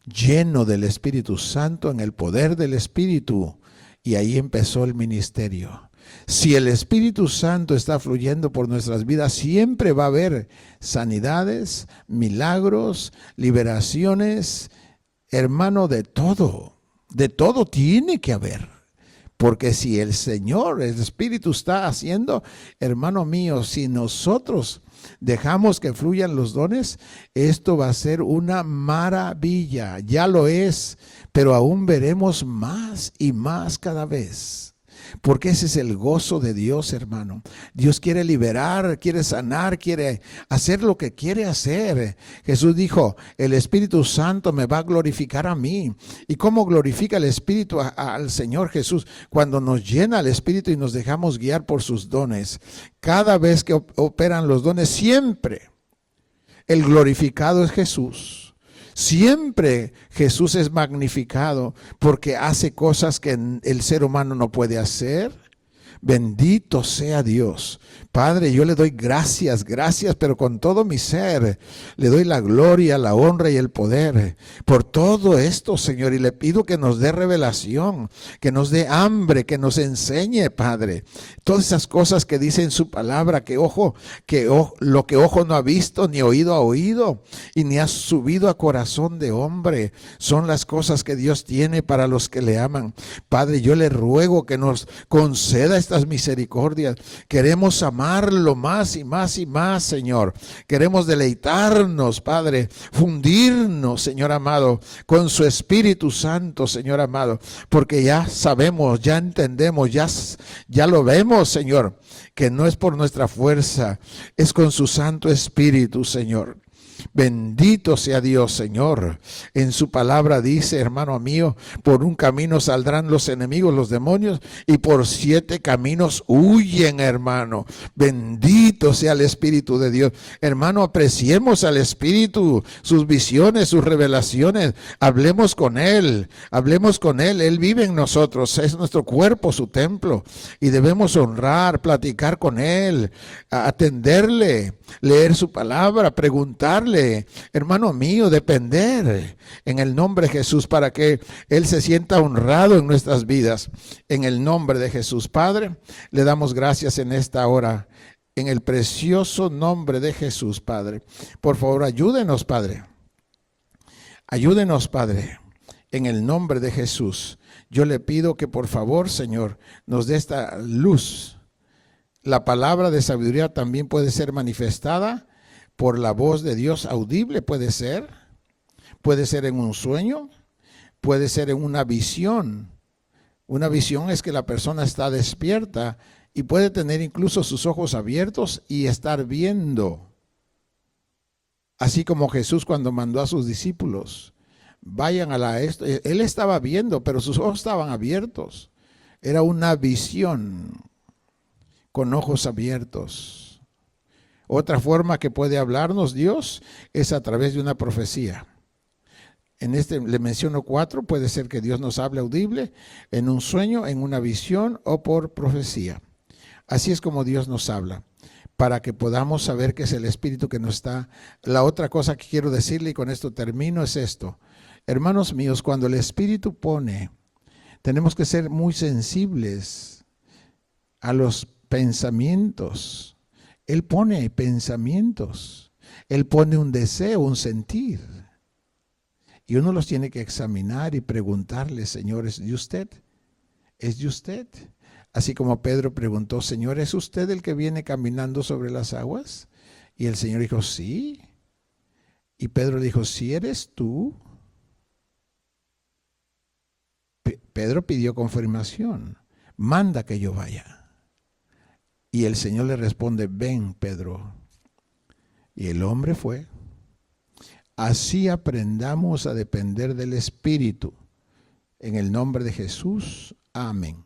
[SPEAKER 1] lleno del Espíritu Santo, en el poder del Espíritu, y ahí empezó el ministerio. Si el Espíritu Santo está fluyendo por nuestras vidas, siempre va a haber sanidades, milagros, liberaciones, hermano, de todo tiene que haber. Porque si el Señor, el Espíritu está haciendo, hermano mío, si nosotros dejamos que fluyan los dones, esto va a ser una maravilla. Ya lo es, pero aún veremos más y más cada vez. Porque ese es el gozo de Dios, hermano. Dios quiere liberar, quiere sanar, quiere hacer lo que quiere hacer. Jesús dijo, el Espíritu Santo me va a glorificar a mí. ¿Y cómo glorifica el Espíritu al Señor Jesús? Cuando nos llena el Espíritu y nos dejamos guiar por sus dones. Cada vez que operan los dones, siempre el glorificado es Jesús. Siempre Jesús es magnificado porque hace cosas que el ser humano no puede hacer. Bendito sea Dios. Padre, yo le doy gracias, pero con todo mi ser le doy la gloria, la honra y el poder por todo esto, Señor. Y le pido que nos dé revelación, que nos dé hambre, que nos enseñe, Padre. Todas esas cosas que dice en su palabra, lo que ojo no ha visto, ni oído ha oído, y ni ha subido a corazón de hombre, son las cosas que Dios tiene para los que le aman. Padre, yo le ruego que nos conceda estas misericordias. Queremos amarlo más y más y más, Señor. Queremos deleitarnos, Padre, fundirnos, Señor amado, con su Espíritu Santo, Señor amado, porque ya sabemos, ya entendemos, ya lo vemos, Señor, que no es por nuestra fuerza, es con su Santo Espíritu, Señor. Bendito sea Dios, Señor. En su palabra dice, hermano mío, por un camino saldrán los enemigos, los demonios, y por 7 caminos huyen, hermano. Bendito sea el Espíritu de Dios. Hermano, apreciemos al Espíritu, sus visiones, sus revelaciones. Hablemos con Él, hablemos con Él. Él vive en nosotros, es nuestro cuerpo, su templo, y debemos honrar, platicar con Él, atenderle, leer su palabra, preguntarle, hermano mío, depender en el nombre de Jesús para que Él se sienta honrado en nuestras vidas. En el nombre de Jesús, Padre, le damos gracias en esta hora, en el precioso nombre de Jesús, Padre. Por favor, ayúdenos, Padre. Ayúdenos, Padre, en el nombre de Jesús. Yo le pido que por favor, Señor, nos dé esta luz. La palabra de sabiduría también puede ser manifestada por la voz de Dios audible, puede ser en un sueño, puede ser en una visión. Una visión es que la persona está despierta y puede tener incluso sus ojos abiertos y estar viendo. Así como Jesús cuando mandó a sus discípulos, vayan a él estaba viendo, pero sus ojos estaban abiertos. Era una visión con ojos abiertos. Otra forma que puede hablarnos Dios es a través de una profecía. En le menciono 4, puede ser que Dios nos hable audible, en un sueño, en una visión o por profecía. Así es como Dios nos habla, para que podamos saber que es el Espíritu que nos está. La otra cosa que quiero decirle, y con esto termino, es esto. Hermanos míos, cuando el Espíritu pone, tenemos que ser muy sensibles a los pensamientos. Él pone pensamientos, Él pone un deseo, un sentir. Y uno los tiene que examinar y preguntarle, Señor, ¿es de usted? ¿Es de usted? Así como Pedro preguntó, Señor, ¿es usted el que viene caminando sobre las aguas? Y el Señor dijo, sí. Y Pedro dijo, ¿sí eres tú? Pedro pidió confirmación, manda que yo vaya. Y el Señor le responde, ven, Pedro. Y el hombre fue. Así aprendamos a depender del Espíritu. En el nombre de Jesús, amén.